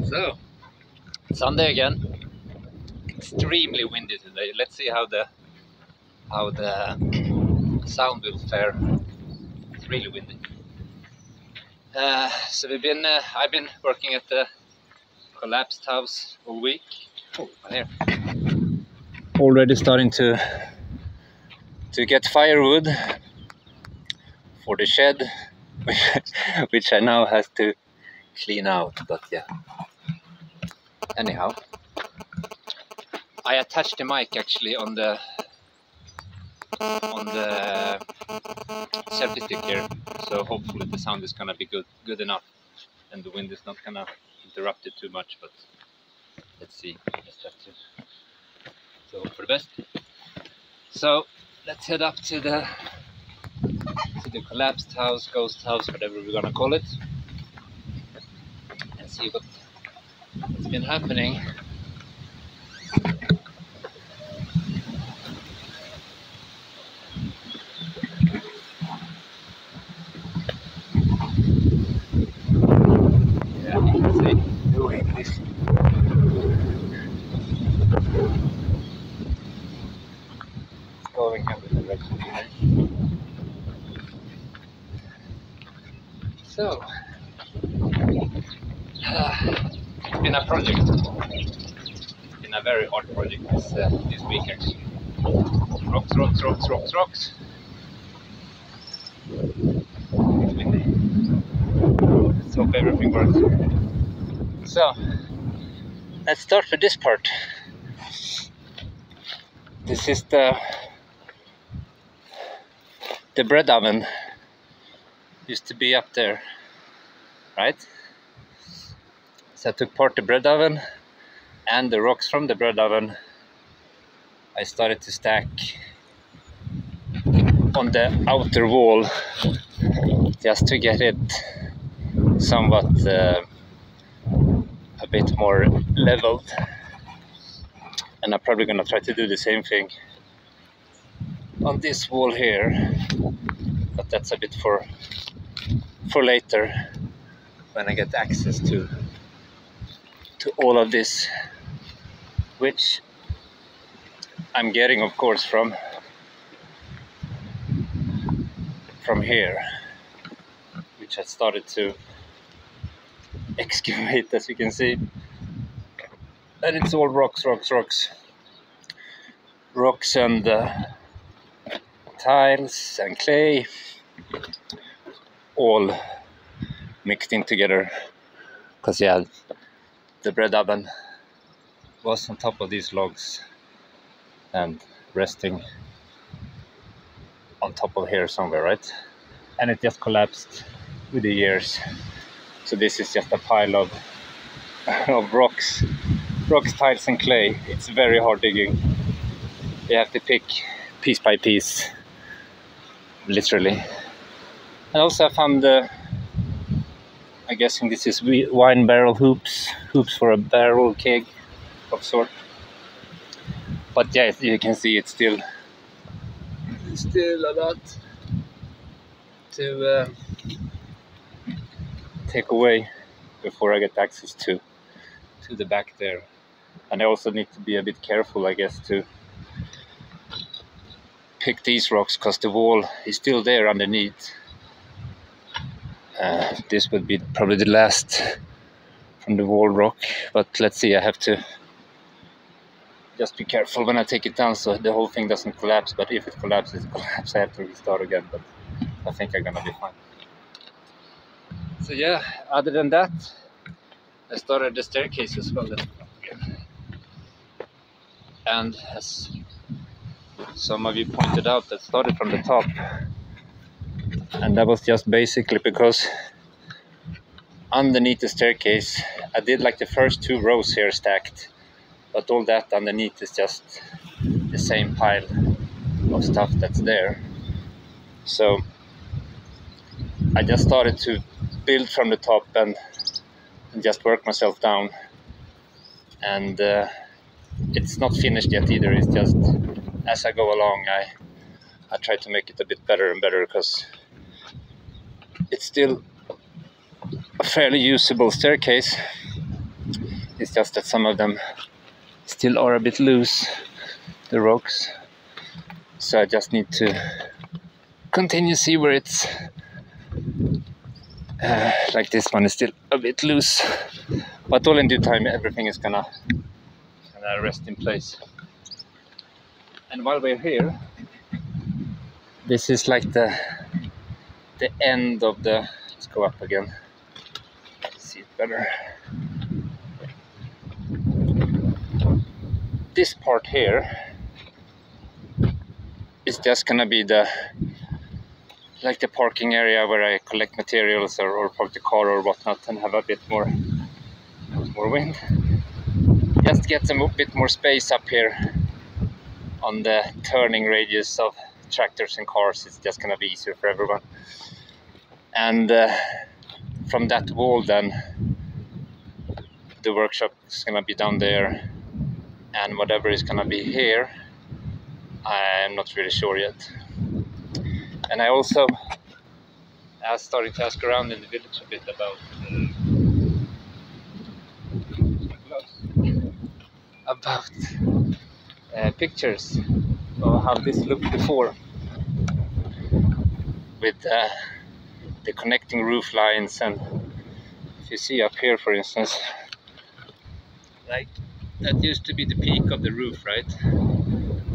So, Sunday again. Extremely windy today. Let's see how the sound will fare. It's really windy. So I've been working at the collapsed house all week. Oh, here. Already starting to get firewood for the shed, which I now have to clean out. But yeah. Anyhow, I attached the mic actually on the selfie stick here, so hopefully the sound is gonna be good enough, and the wind is not gonna interrupt it too much. But let's see. Just have to hope for the best. So let's head up to the collapsed house, ghost house, whatever we're gonna call it, and see what's been happening. Yeah, you can see doing this. Going in the direction here. So, it's been a project. It's been a very hard project this week actually. Rocks. It's windy. Let's hope everything works. So, let's start with this part. This is the bread oven. Used to be up there, right? So I took apart the bread oven and the rocks from the bread oven. I started to stack on the outer wall just to get it somewhat a bit more leveled. And I'm probably gonna try to do the same thing on this wall here, but that's a bit for later, when I get access to all of this, which I'm getting of course from here, which I started to excavate, as you can see. And it's all rocks and tiles and clay, all mixed in together. Because yeah, the bread oven was on top of these logs and resting on top of here somewhere, right? And it just collapsed with the years. So this is just a pile of rocks, tiles and clay. It's very hard digging. You have to pick piece by piece, literally. And also I found I'm guessing this is wine barrel hoops for a barrel keg of sort. But yeah, you can see it's still a lot to take away before I get access to the back there. And I also need to be a bit careful, I guess, to pick these rocks, because the wall is still there underneath. This would be probably the last from the wall rock, but let's see. I have to just be careful when I take it down so the whole thing doesn't collapse. But if it collapses, I have to restart again, but I think I'm gonna be fine. So yeah, other than that, I started the staircase as well. And as some of you pointed out, that started from the top. And that was just basically because underneath the staircase, I did like the first 2 rows here stacked, but all that underneath is just the same pile of stuff that's there. So I just started to build from the top and just work myself down. And it's not finished yet either. It's just as I go along, I try to make it a bit better and better, because it's still a fairly usable staircase. It's just that some of them still are a bit loose, the rocks. So I just need to continue see where it's like this one is still a bit loose. But all in due time, everything is gonna rest in place. And while we're here, this is like the end of the. Let's go up again. See it better. This part here is just gonna be the parking area where I collect materials or park the car or whatnot and have a bit more wind. Just get some bit more space up here on the turning radius of tractors and cars. It's just gonna be easier for everyone. And from that wall then, the workshop is gonna be down there, and whatever is gonna be here, I'm not really sure yet. And I also started to ask around in the village a bit about pictures of how this looked before, with the connecting roof lines. And if you see up here, for instance, like that used to be the peak of the roof, right?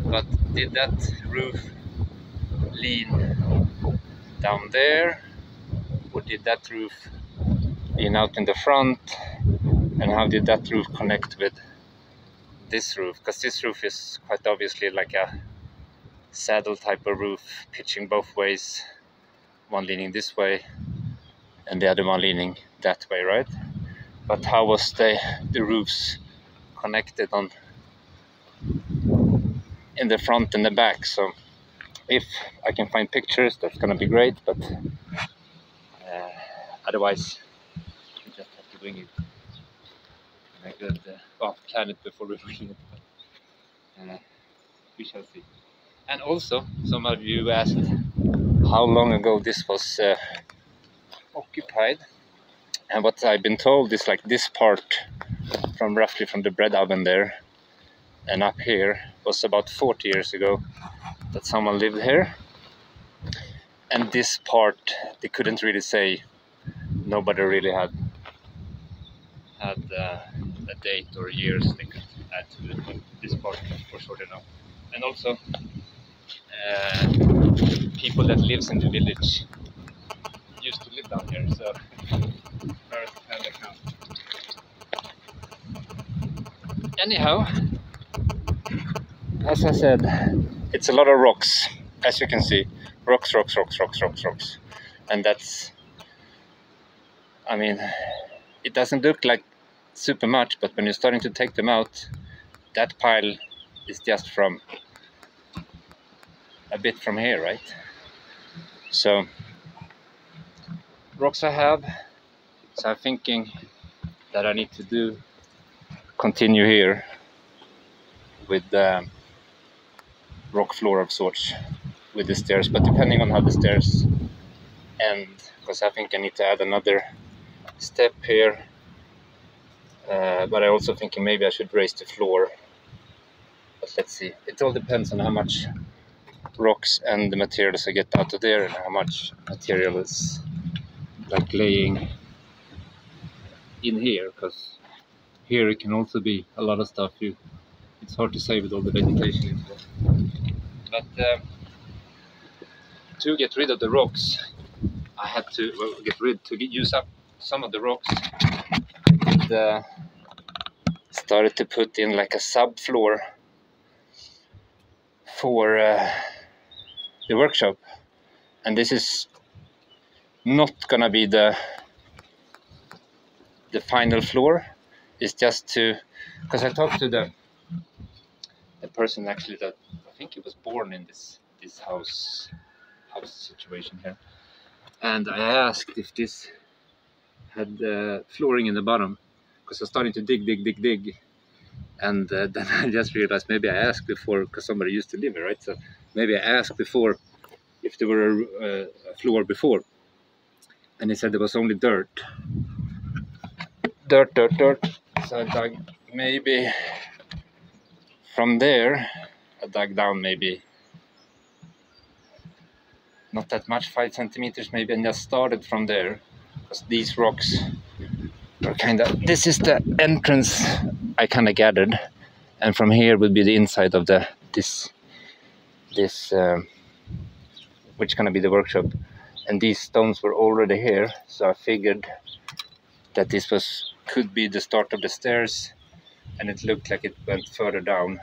But did that roof lean down there, or did that roof lean out in the front? And how did that roof connect with this roof? Because this roof is quite obviously like a saddle type of roof, pitching both ways, one leaning this way and the other one leaning that way, right? But how was the roofs connected on in the front and the back? So if I can find pictures, that's gonna be great, but otherwise we just have to wing it. I could plan it before we wing it, but we shall see. And also, some of you asked how long ago this was occupied, and what I've been told is like this part roughly from the bread oven there and up here was about 40 years ago that someone lived here. And this part, they couldn't really say, nobody really had a date or years they could add to it, but this part for sure they know. And also people that lives in the village used to live down here, so first hand account. Anyhow, as I said, it's a lot of rocks, as you can see. Rocks. And that's, I mean, it doesn't look like super much, but when you're starting to take them out, that pile is just from a bit from here, right? So rocks I have, so I'm thinking that I need to continue here with the rock floor of sorts with the stairs, but depending on how the stairs end, because I think I need to add another step here, but I also thinking maybe I should raise the floor, but let's see. It all depends on how much rocks and the materials I get out of there, and how much material is like laying in here, because here it can also be a lot of stuff. It's hard to say with all the vegetation in there. But to get rid of the rocks, I had to use up some of the rocks, and started to put in like a subfloor for the workshop. And this is not gonna be the final floor. It's just to, because I talked to the person actually that I think he was born in this house situation here, and I asked if this had flooring in the bottom, because I was starting to dig, and then I just realized maybe I asked before, because somebody used to live here, right? So maybe I asked before if there were a floor before, and he said there was only dirt. So So I dug maybe from there, I dug down maybe not that much, 5 centimeters maybe, and just started from there, because these rocks are kind of, this is the entrance I kind of gathered, and from here would be the inside of the this which gonna be the workshop, and these stones were already here, so I figured that this could be the start of the stairs, and it looked like it went further down,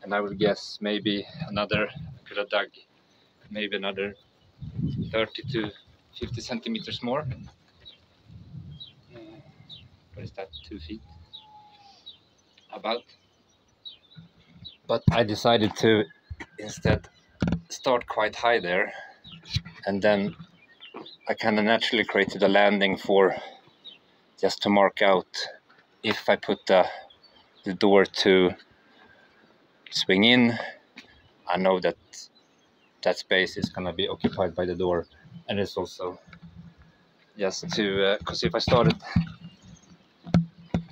and I would guess maybe another, could have dug maybe another 30 to 50 centimeters more. What is that, 2 feet? About. But I decided to instead start quite high there, and then I kind of naturally created a landing for just to mark out if I put the door to swing in, I know that that space is gonna be occupied by the door, and it's also just to because if I started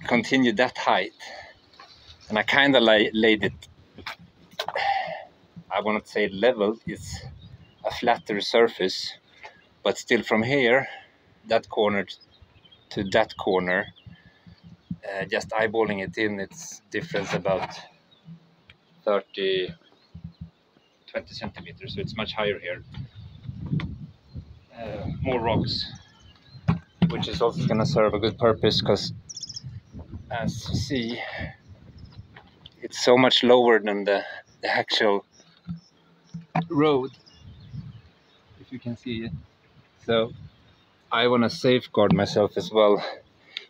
continue that height, and I kind of laid it, I won't say level, it's a flatter surface, but still from here, that corner to that corner, just eyeballing it in, it's difference about 20 centimeters, so it's much higher here. More rocks, which is also going to serve a good purpose, because as you see, it's so much lower than the actual road, if you can see it. So I want to safeguard myself as well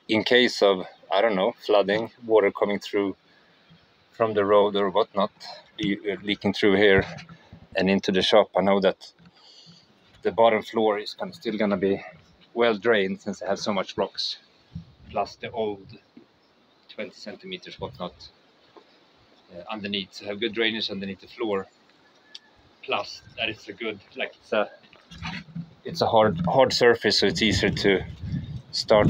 in case of, I don't know, flooding, water coming through from the road or whatnot, leaking through here and into the shop. I know that the bottom floor is still gonna be well drained, since I have so much rocks, plus the old 20 centimeters whatnot underneath. So I have good drainage underneath the floor, plus that it's a good, like it's a hard surface, so it's easier to start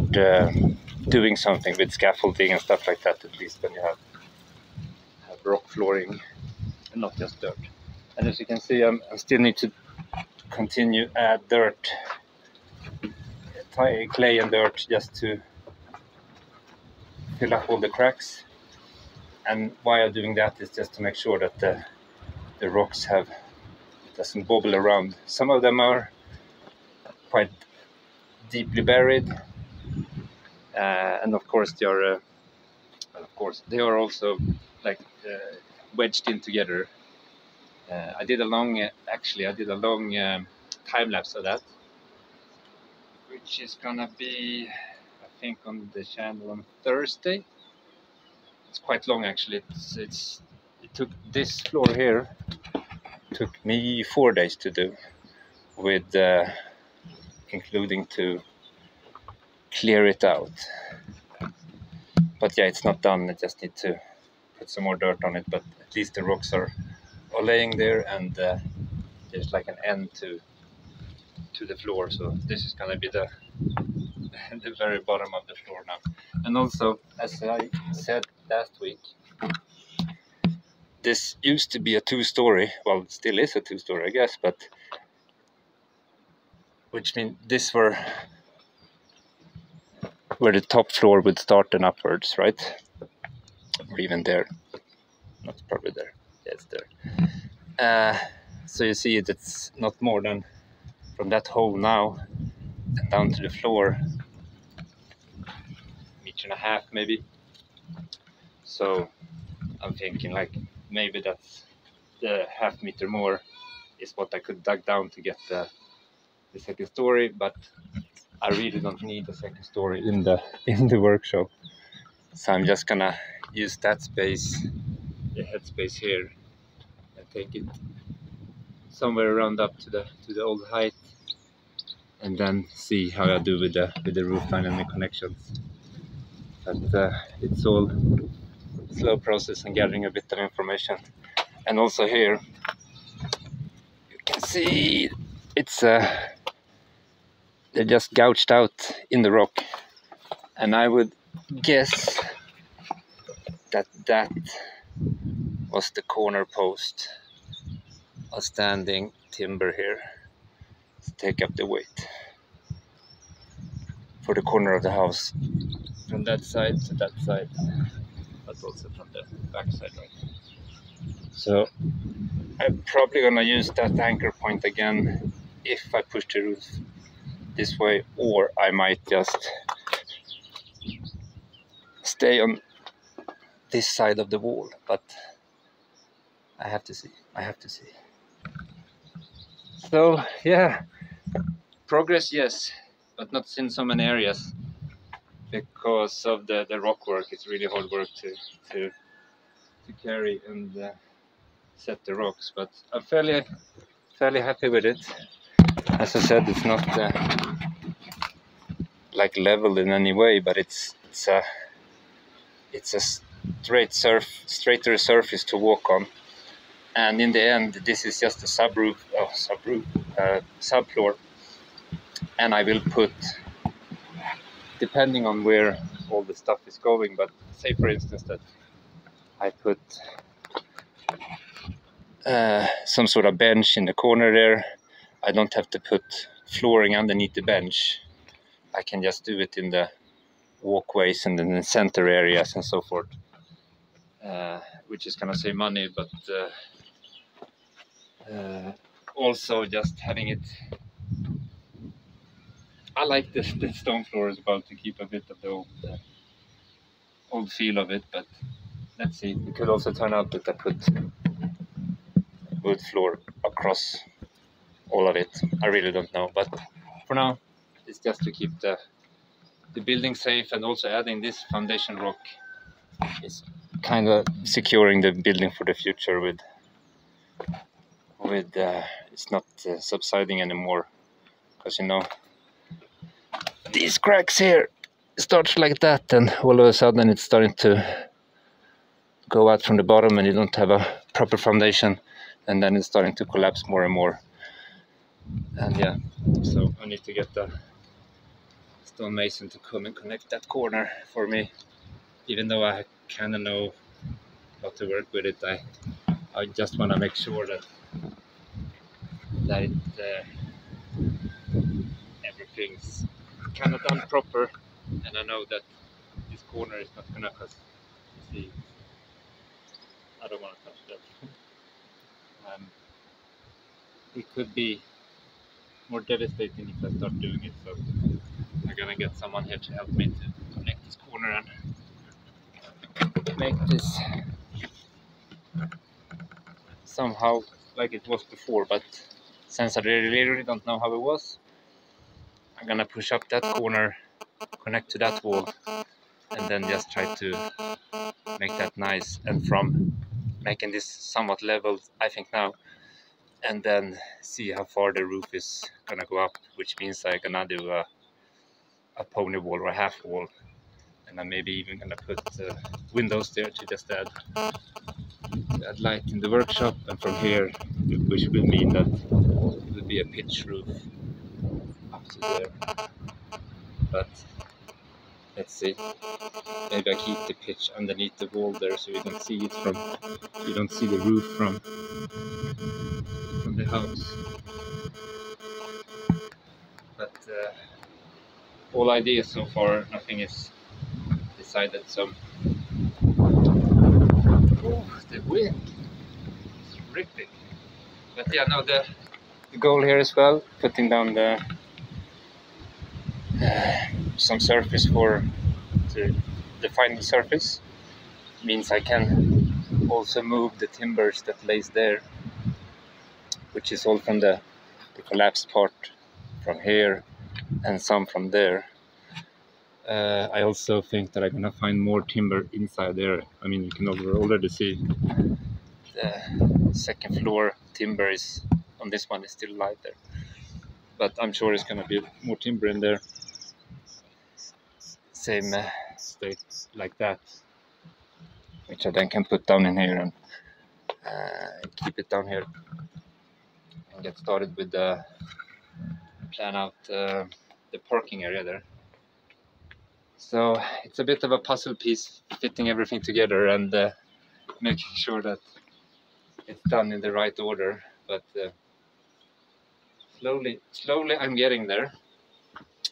doing something with scaffolding and stuff like that, at least when you have rock flooring and not just dirt. And as you can see, I still need to continue add dirt, clay and dirt, just to fill up all the cracks. And why I'm doing that is just to make sure that the rocks doesn't bobble around. Some of them are quite deeply buried, and of course they are also like wedged in together. I did a long time lapse of that, which is gonna be, I think, on the channel on Thursday. It's quite long actually. It took this floor here, took me 4 days to do, with including to clear it out. But yeah, it's not done. I just need to put some more dirt on it, but at least the rocks are laying there, and there's like an end to the floor. So this is gonna be the very bottom of the floor now. And also, as I said last week, this used to be a 2-story, well, it still is a 2-story, I guess, but which means this where the top floor would start and upwards, right? Or even there. Not probably there. Yeah, it's there. So you see it's not more than from that hole now and down to the floor, 1.5 meters maybe. So I'm thinking like maybe that's the 0.5 meter more is what I could dug down to get the second story, but I really don't need a second story in the workshop. So I'm just gonna use that space, the head space here, and take it somewhere around up to the old height, and then see how I do with the roof line and the connections. But it's all slow process and gathering a bit of information. And also here you can see it's they're just gouged out in the rock, and I would guess that that was the corner post of standing timber here to take up the weight for the corner of the house, from that side to that side, but also from the back side, right? So I'm probably gonna use that anchor point again if I push the roof this way, or I might just stay on this side of the wall, but I have to see. So yeah, progress, yes, but not in so many areas because of the rock work. It's really hard work to carry and set the rocks, but I'm fairly happy with it. As I said, it's not like leveled in any way, but it's a straighter surface to walk on. And in the end, this is just a subfloor, and I will put, depending on where all the stuff is going, but say for instance that I put some sort of bench in the corner there, I don't have to put flooring underneath the bench. I can just do it in the walkways and in the center areas and so forth, which is gonna save money, but also just having it. I like the stone floor as well to keep a bit of the old feel of it, but let's see. It could also turn out that I put wood floor across all of it. I really don't know, but for now it's just to keep the building safe, and also adding this foundation rock is kind of securing the building for the future with it's not subsiding anymore, because you know these cracks here starts like that, and all of a sudden it's starting to go out from the bottom and you don't have a proper foundation, and then it's starting to collapse more and more. And yeah, so I need to get the stone mason to come and connect that corner for me, even though I kind of know how to work with it. I just want to make sure that everything's kind of done proper, and I know that this corner is not gonna, cause you see, I don't want to touch that. It could be more devastating if I start doing it, so I'm gonna get someone here to help me to connect this corner and make this somehow like it was before. But since I really don't know how it was, I'm gonna push up that corner, connect to that wall, and then just try to make that nice, and from making this somewhat level, I think now, and then see how far the roof is gonna go up, which means I'm gonna do a pony wall or a half wall, and I'm maybe even gonna put windows there to just add light in the workshop, and from here, which will mean that it will be a pitch roof up to there. But let's see, maybe I keep the pitch underneath the wall there, so you don't see it from, you don't see the roof from the house. But all ideas so far, nothing is decided. So the wind is ripping. But yeah, no, the goal here as well, putting down the some surface to define the surface, means I can also move the timbers that lays there, which is all from the collapsed part from here and some from there. I also think that I'm gonna find more timber inside there. I mean, you can already see the second floor timber is on this one is still light there, but I'm sure it's gonna be more timber in there. Same state like that, which I then can put down in here and keep it down here and get started with the plan out the parking area there. So it's a bit of a puzzle piece, fitting everything together and making sure that it's done in the right order. But slowly I'm getting there.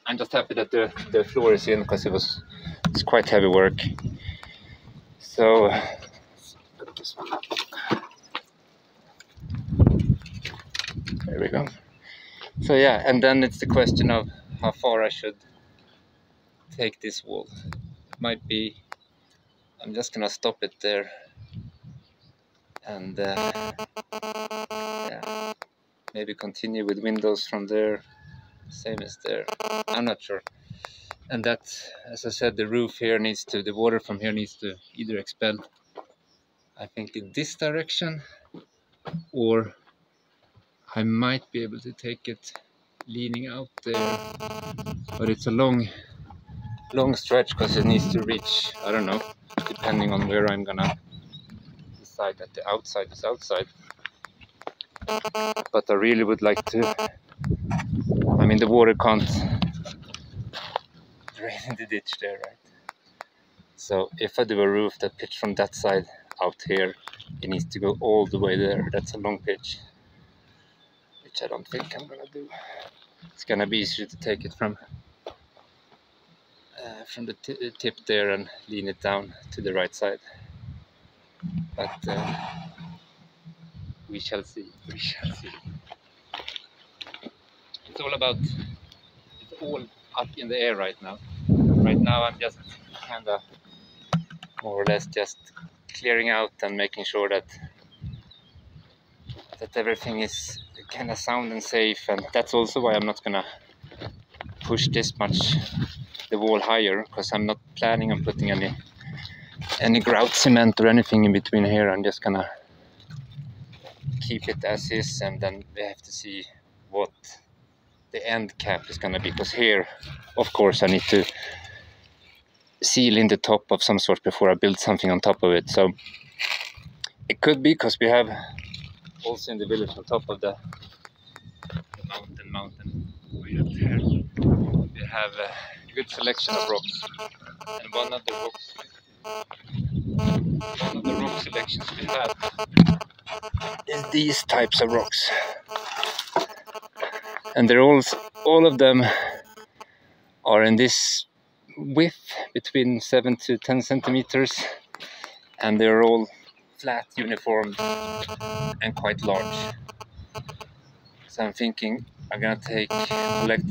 I'm just happy that the floor is in, because it's quite heavy work. So there we go. So yeah, and then it's the question of how far I should take this wall. It might be, I'm just gonna stop it there, and yeah, maybe continue with windows from there, same as there. I'm not sure. And that, as I said, the roof here needs to, the water from here needs to either expel, I think, in this direction, or I might be able to take it leaning out there, but it's a long stretch, because it needs to reach, I don't know, depending on where I'm gonna decide that the outside is outside. But I really would like to, I mean, the water can't drain in the ditch there, right? So if I do a roof that pitch from that side out here, it needs to go all the way there. That's a long pitch, which I don't think I'm gonna do. It's gonna be easier to take it from the tip there and lean it down to the right side. But we shall see. We shall see. It's all up in the air right now. Right now I'm just kind of more or less just clearing out and making sure that everything is kind of sound and safe, and that's also why I'm not gonna push this much the wall higher, because I'm not planning on putting any grout cement or anything in between here. I'm just gonna keep it as is, and then we have to see what the end cap is gonna be, because here of course I need to seal in the top of some sort before I build something on top of it. So it could be, because we have also in the village on top of the mountain way up there, we have a good selection of rocks, and one of the rock selections we have is these types of rocks, and they're all of them are in this width between 7 to 10 centimeters, and they're all flat, uniform, and quite large. So I'm thinking I'm gonna collect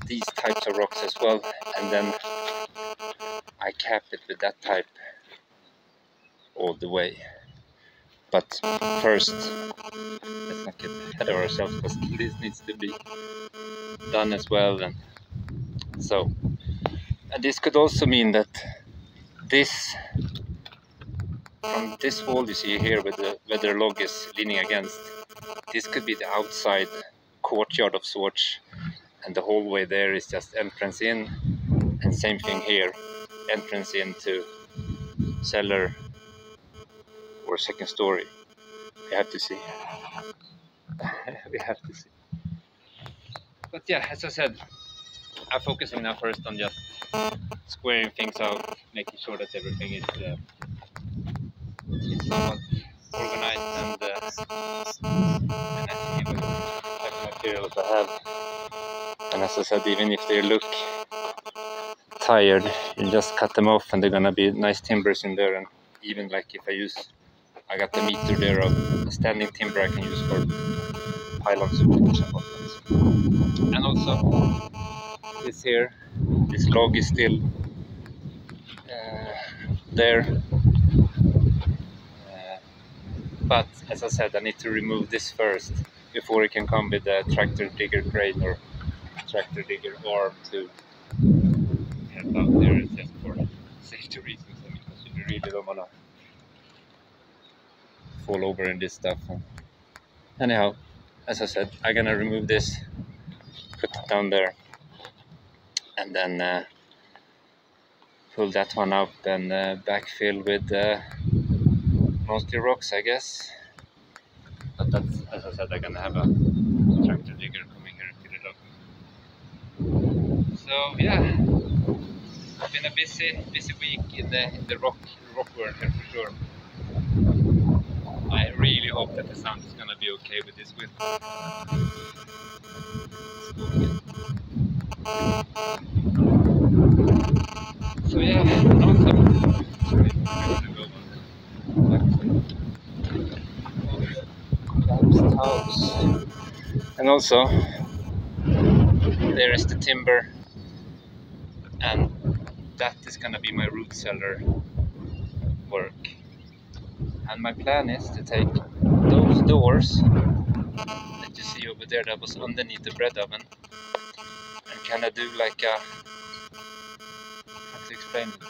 these types of rocks as well, and then I cap it with that type all the way. But first, let's not get ahead of ourselves, because this needs to be done as well. And so, and this could also mean that this, from this wall you see here where the log is leaning against, this could be the outside courtyard of sorts, and the hallway there is just entrance in, and same thing here, entrance into cellar or second story. We have to see. We have to see. But yeah, as I said, I'm focusing now first on just squaring things out, making sure that everything is somewhat organized and I see what type of materials I have. And as I said, even if they look tired, you just cut them off and they're gonna be nice timbers in there. And even like if I got the meter there of standing timber I can use for pylon supports and whatnot. And also this log is still there, but as I said, I need to remove this first before it can come with the tractor digger crane or tractor digger arm to help out there, just for safety reasons. I mean, because you really don't want to fall over in this stuff. Anyhow, as I said, I'm gonna remove this, put it down there, and then pull that one up and backfill with mostly rocks, I guess. But that's, as I said, I'm gonna have a tractor digger coming here to the log. So yeah, been a busy week in the rock world here for sure. I really hope that the sound is gonna be okay with this width. So yeah, awesome. And also there is the timber, and that is gonna be my root cellar work. And my plan is to take those doors that you see over there that was underneath the bread oven and kind of do like a, how to explain it,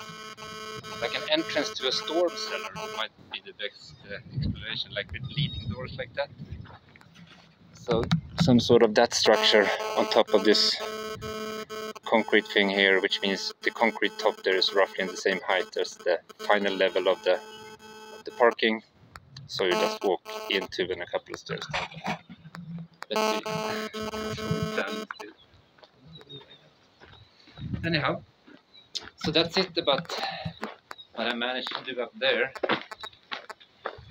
like an entrance to a storm cellar might be the best explanation, like with leading doors like that. So some sort of that structure on top of this concrete thing here, which means the concrete top there is roughly in the same height as the final level of the parking. So you just walk into and a couple of stairs down. Let's see. Anyhow, so that's it about what I managed to do up there.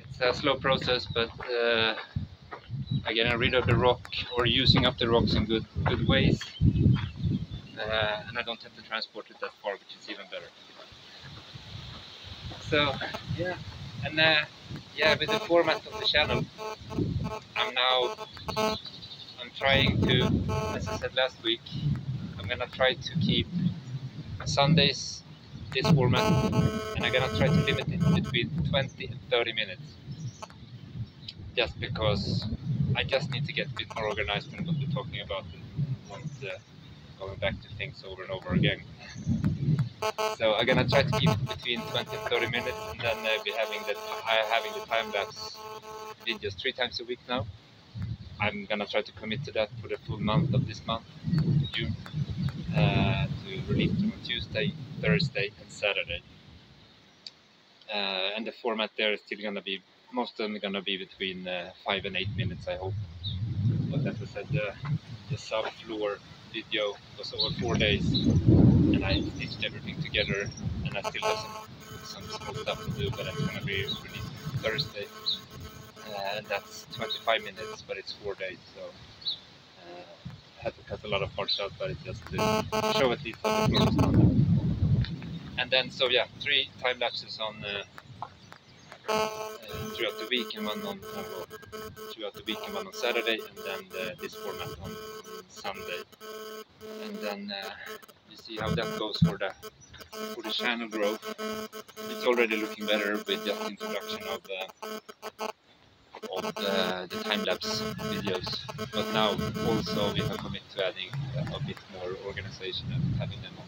It's a slow process, but getting rid of the rock or using up the rocks in good ways, and I don't have to transport it that far, which is even better. So yeah, and yeah, with the format of the channel, I'm trying to, as I said last week, I'm gonna try to keep Sundays this format, and I'm gonna try to limit it between 20 and 30 minutes, just because I just need to get a bit more organized in what we're talking about and want going back to things over and over again. So I'm gonna try to keep it between 20 and 30 minutes, and then be having the time-lapse videos 3 times a week now. I'm gonna try to commit to that for the full month of this month, June, to release them on Tuesday, Thursday and Saturday. And the format there is still gonna be, most of them are gonna be between 5 and 8 minutes, I hope. But as I said, the subfloor video was over 4 days, and I stitched everything together, and I still have some small stuff to do, but it's gonna be released Thursday. And that's 25 minutes, but it's 4 days, so I had to cut a lot of parts out, but it's just to show at least how the floor is done. And then, so yeah, 3 time lapses on throughout the week, and one on Saturday, and then this format on Sunday. And then you see how that goes for the channel growth. It's already looking better with just introduction of the time-lapse videos, but now also we have committed to adding a bit more organization and having them on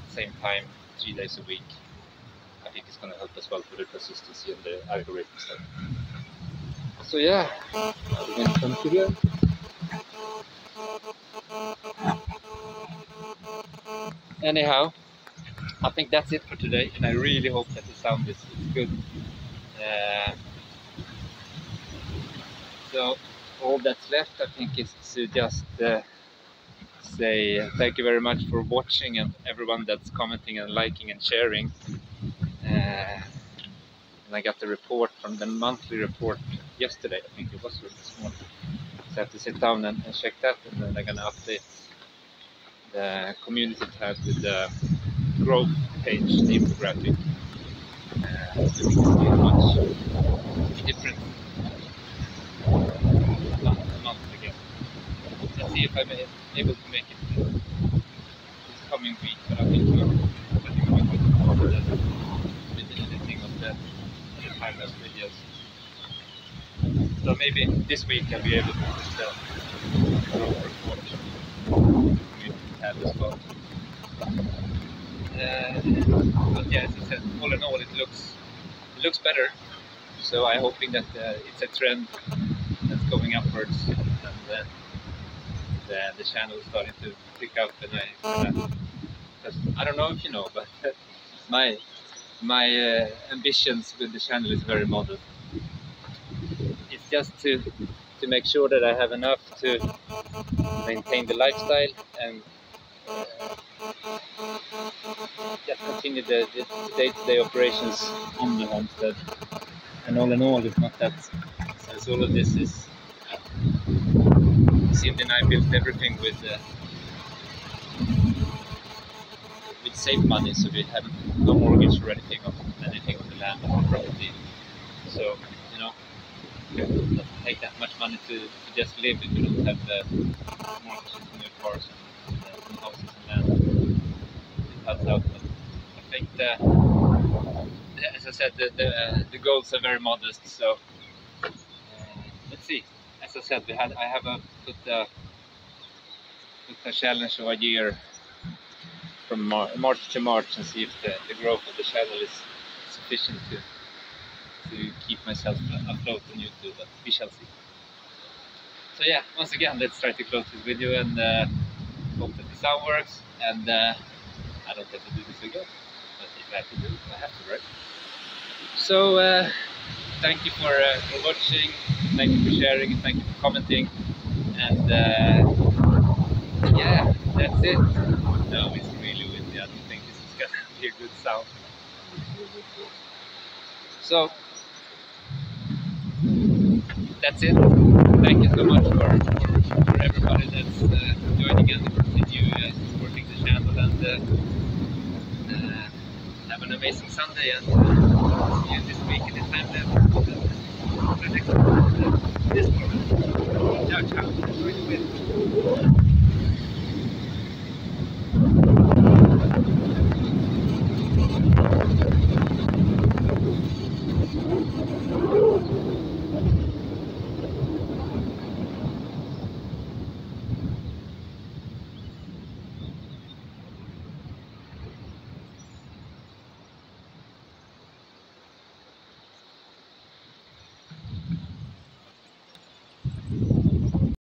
the same time 3 days a week. I think it's going to help as well for the consistency and the algorithm stuff. So yeah, we're going to come together. Anyhow, I think that's it for today, and I really hope that the sound is good. So all that's left, I think, is to just say thank you very much for watching, and everyone that's commenting and liking and sharing. And I got the report from the monthly report yesterday, I think it was this morning. So I have to sit down and check that, and then I'm gonna update the community tab with the growth page, the infographic. So we can see how much different month again. Let's see if I'm able to make it this coming week, but I think we're with the editing of the time-lapse videos. So maybe this week I'll be able to put the growth report community tab as well. But yeah, as I said, all in all, it looks better. So I'm hoping that it's a trend that's going upwards, and the channel is starting to pick up. And I don't know if you know, but my ambitions with the channel is very modest. It's just to make sure that I have enough to maintain the lifestyle and just just continue the day-to-day operations on the homestead. And all in all, it's not that, since all of this is, Cindy and I built everything with safe money, so we have no mortgage or anything on the land or property. So, you know, it doesn't take that much money to just live if you don't have the mortgages on your cars and houses and land. It helps out, but I think as I said, the goals are very modest. So let's see. As I said, I have put a challenge of a year from March to March, and see if the growth of the channel is sufficient to keep myself afloat on YouTube, but we shall see. So yeah, once again, let's try to close this video and hope that the sound works, and I don't have to do this again, but if I have to do it, I have to, right? So thank you for watching, thank you for sharing, and thank you for commenting, and yeah, that's it. Now it's really windy. I don't think this is gonna be a good sound. So that's it. Thank you so much for everybody that's joining in and continue supporting the channel, and have an amazing Sunday, and see you this week in the time lapse for the next this morning. Ciao, ciao. Enjoy the wind.